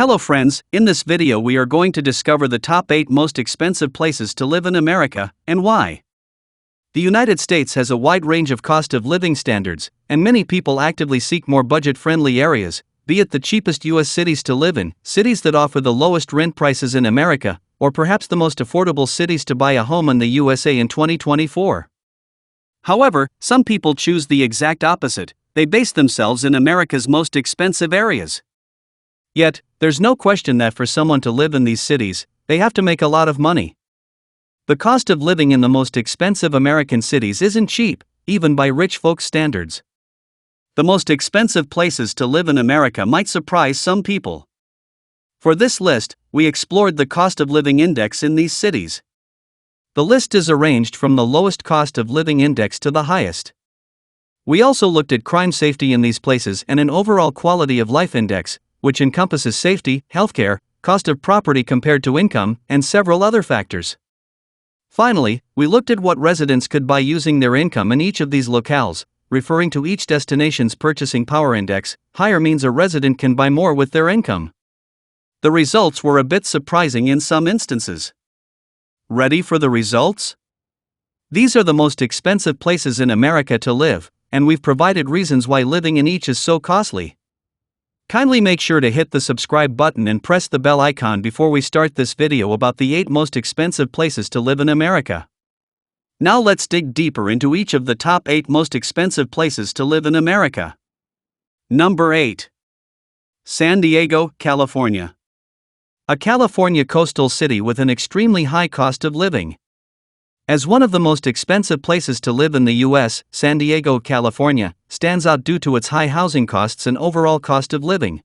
Hello friends, in this video we are going to discover the top 8 most expensive places to live in America, and why. The United States has a wide range of cost of living standards, and many people actively seek more budget-friendly areas, be it the cheapest U.S. cities to live in, cities that offer the lowest rent prices in America, or perhaps the most affordable cities to buy a home in the USA in 2024. However, some people choose the exact opposite. They base themselves in America's most expensive areas. Yet, there's no question that for someone to live in these cities, they have to make a lot of money. The cost of living in the most expensive American cities isn't cheap, even by rich folks' standards. The most expensive places to live in America might surprise some people. For this list, we explored the cost of living index in these cities. The list is arranged from the lowest cost of living index to the highest. We also looked at crime safety in these places and an overall quality of life index, which encompasses safety, healthcare, cost of property compared to income, and several other factors. Finally, we looked at what residents could buy using their income in each of these locales, referring to each destination's purchasing power index. Higher means a resident can buy more with their income. The results were a bit surprising in some instances. Ready for the results? These are the most expensive places in America to live, and we've provided reasons why living in each is so costly. Kindly make sure to hit the subscribe button and press the bell icon before we start this video about the 8 most expensive places to live in America. Now let's dig deeper into each of the top 8 most expensive places to live in America. Number 8. San Diego, California. A California coastal city with an extremely high cost of living. As one of the most expensive places to live in the U.S., San Diego, California, stands out due to its high housing costs and overall cost of living.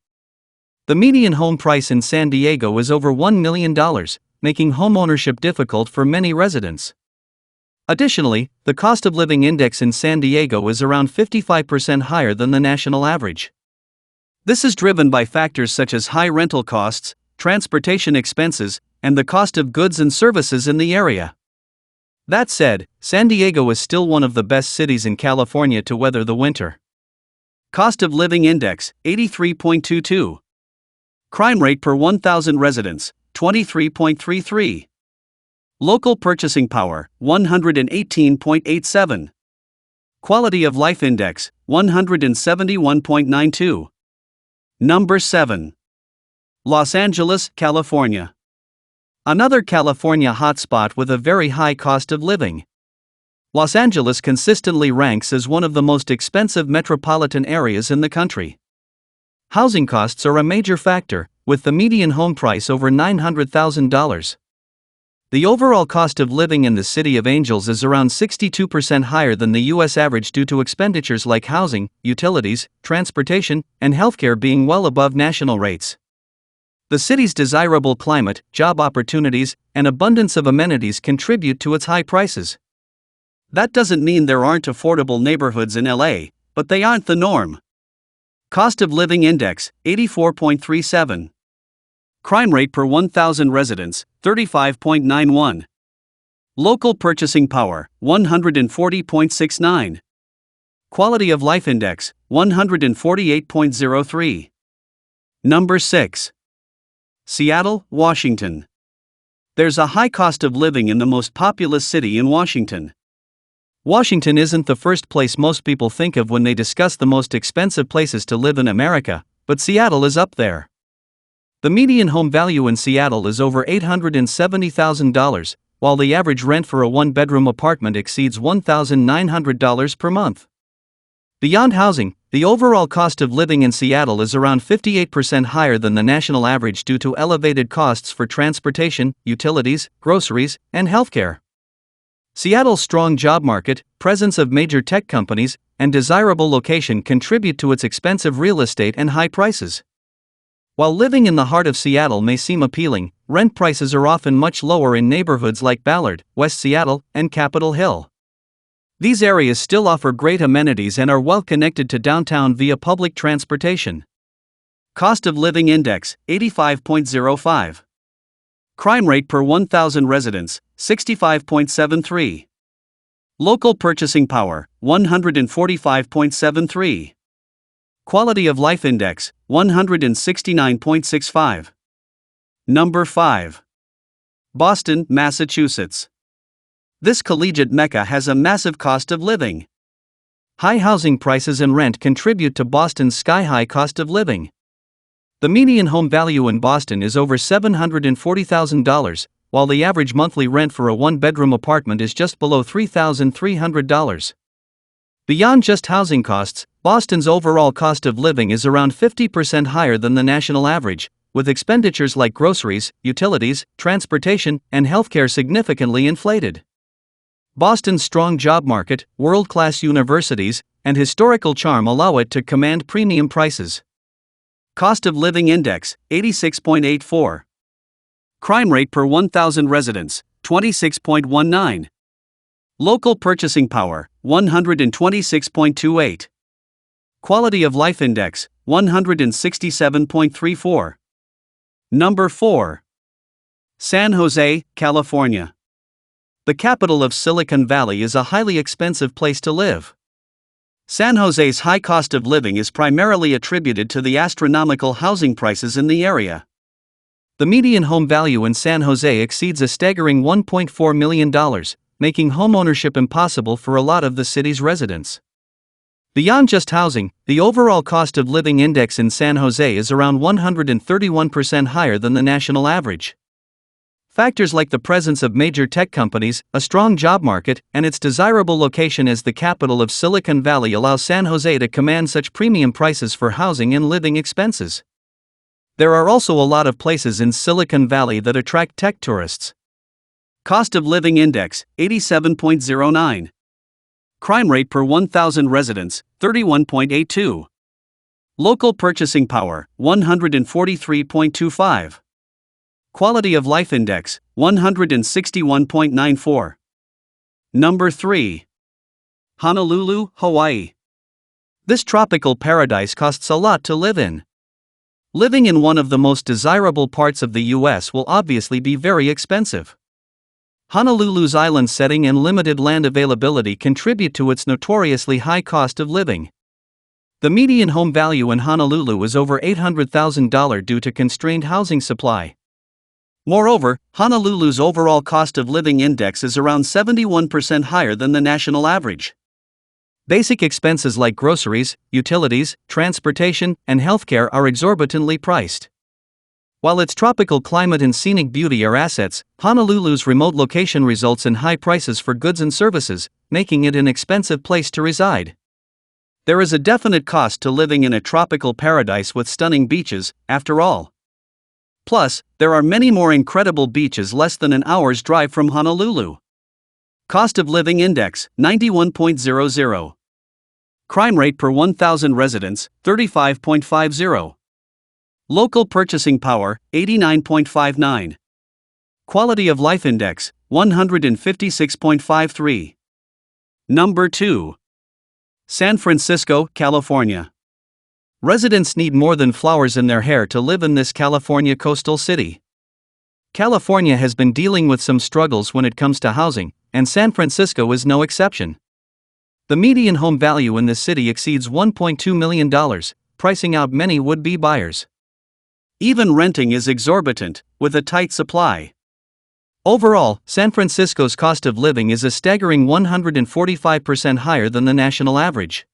The median home price in San Diego is over $1 million, making homeownership difficult for many residents. Additionally, the cost of living index in San Diego is around 55% higher than the national average. This is driven by factors such as high rental costs, transportation expenses, and the cost of goods and services in the area. That said, San Diego is still one of the best cities in California to weather the winter. Cost of living index, 83.22. Crime rate per 1,000 residents, 23.33. Local purchasing power, 118.87. Quality of life index, 171.92. Number 7. Los Angeles, California. Another California hotspot with a very high cost of living. Los Angeles consistently ranks as one of the most expensive metropolitan areas in the country. Housing costs are a major factor, with the median home price over $900,000. The overall cost of living in the City of Angels is around 62% higher than the U.S. average due to expenditures like housing, utilities, transportation, and healthcare being well above national rates. The city's desirable climate, job opportunities, and abundance of amenities contribute to its high prices. That doesn't mean there aren't affordable neighborhoods in LA, but they aren't the norm. Cost of living index, 84.37. Crime rate per 1,000 residents, 35.91. Local purchasing power, 140.69. Quality of life index, 148.03. Number 6. Seattle, Washington. There's a high cost of living in the most populous city in Washington. Washington isn't the first place most people think of when they discuss the most expensive places to live in America, but Seattle is up there. The median home value in Seattle is over $870,000, while the average rent for a one-bedroom apartment exceeds $1,900 per month. Beyond housing, the overall cost of living in Seattle is around 58% higher than the national average due to elevated costs for transportation, utilities, groceries, and healthcare. Seattle's strong job market, presence of major tech companies, and desirable location contribute to its expensive real estate and high prices. While living in the heart of Seattle may seem appealing, rent prices are often much lower in neighborhoods like Ballard, West Seattle, and Capitol Hill. These areas still offer great amenities and are well connected to downtown via public transportation. Cost of living index, 85.05. Crime rate per 1,000 residents, 65.73. Local purchasing power, 145.73. Quality of Life Index, 169.65. Number 5. Boston, Massachusetts. This collegiate mecca has a massive cost of living. High housing prices and rent contribute to Boston's sky-high cost of living. The median home value in Boston is over $740,000, while the average monthly rent for a one-bedroom apartment is just below $3,300. Beyond just housing costs, Boston's overall cost of living is around 50% higher than the national average, with expenditures like groceries, utilities, transportation, and healthcare significantly inflated. Boston's strong job market, world-class universities, and historical charm allow it to command premium prices. Cost of Living Index, 86.84. Crime rate per 1,000 residents, 26.19. Local purchasing power, 126.28. Quality of Life Index, 167.34. Number 4. San Jose, California. The capital of Silicon Valley is a highly expensive place to live. San Jose's high cost of living is primarily attributed to the astronomical housing prices in the area. The median home value in San Jose exceeds a staggering $1.4 million, making homeownership impossible for a lot of the city's residents. Beyond just housing, the overall cost of living index in San Jose is around 131% higher than the national average. Factors like the presence of major tech companies, a strong job market, and its desirable location as the capital of Silicon Valley allow San Jose to command such premium prices for housing and living expenses. There are also a lot of places in Silicon Valley that attract tech tourists. Cost of Living Index, 87.09. Crime rate per 1,000 residents, 31.82. Local purchasing power, 143.25. Quality of Life Index, 161.94. Number 3. Honolulu, Hawaii. This tropical paradise costs a lot to live in. Living in one of the most desirable parts of the U.S. will obviously be very expensive. Honolulu's island setting and limited land availability contribute to its notoriously high cost of living. The median home value in Honolulu is over $800,000 due to constrained housing supply. Moreover, Honolulu's overall cost of living index is around 71% higher than the national average. Basic expenses like groceries, utilities, transportation, and healthcare are exorbitantly priced. While its tropical climate and scenic beauty are assets, Honolulu's remote location results in high prices for goods and services, making it an expensive place to reside. There is a definite cost to living in a tropical paradise with stunning beaches, after all. Plus, there are many more incredible beaches less than an hour's drive from Honolulu. Cost of Living Index, 91.00. Crime rate per 1,000 residents, 35.50. Local purchasing power, 89.59. Quality of Life Index, 156.53. Number 2. San Francisco, California. Residents need more than flowers in their hair to live in this California coastal city. California has been dealing with some struggles when it comes to housing, and San Francisco is no exception. The median home value in this city exceeds $1.2 million, pricing out many would-be buyers. Even renting is exorbitant, with a tight supply. Overall, San Francisco's cost of living is a staggering 145% higher than the national average.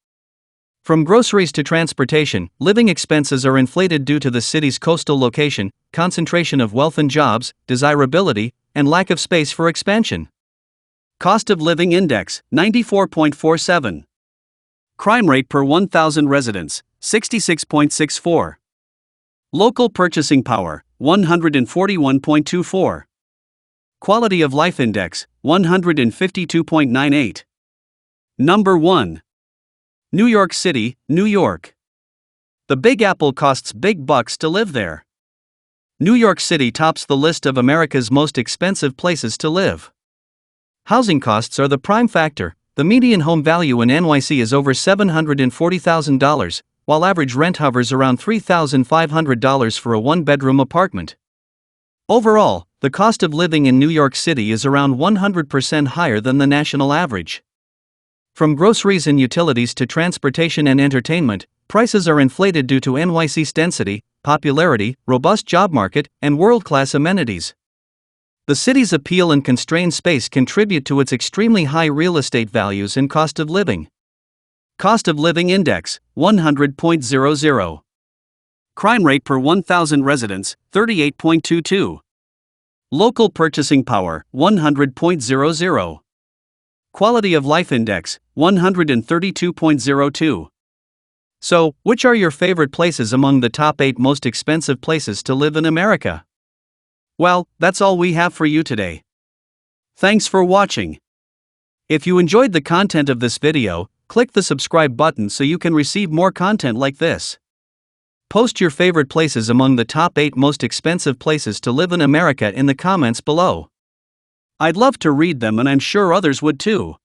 From groceries to transportation, living expenses are inflated due to the city's coastal location, concentration of wealth and jobs, desirability, and lack of space for expansion. Cost of Living Index, 94.47. Crime rate per 1,000 residents, 66.64. Local purchasing power, 141.24. Quality of Life Index, 152.98. Number 1. New York City, New York. The Big Apple costs big bucks to live there. New York City tops the list of America's most expensive places to live. Housing costs are the prime factor. The median home value in NYC is over $740,000, while average rent hovers around $3,500 for a one-bedroom apartment. Overall, the cost of living in New York City is around 100% higher than the national average. From groceries and utilities to transportation and entertainment, prices are inflated due to NYC's density, popularity, robust job market, and world-class amenities. The city's appeal and constrained space contribute to its extremely high real estate values and cost of living. Cost of Living Index, 100.00. Crime rate per 1,000 residents, 38.22. Local purchasing power, 100.00. Quality of Life Index, 132.02. So, which are your favorite places among the top 8 most expensive places to live in America? Well, that's all we have for you today. Thanks for watching. If you enjoyed the content of this video, click the subscribe button so you can receive more content like this. Post your favorite places among the top 8 most expensive places to live in America in the comments below. I'd love to read them and I'm sure others would too.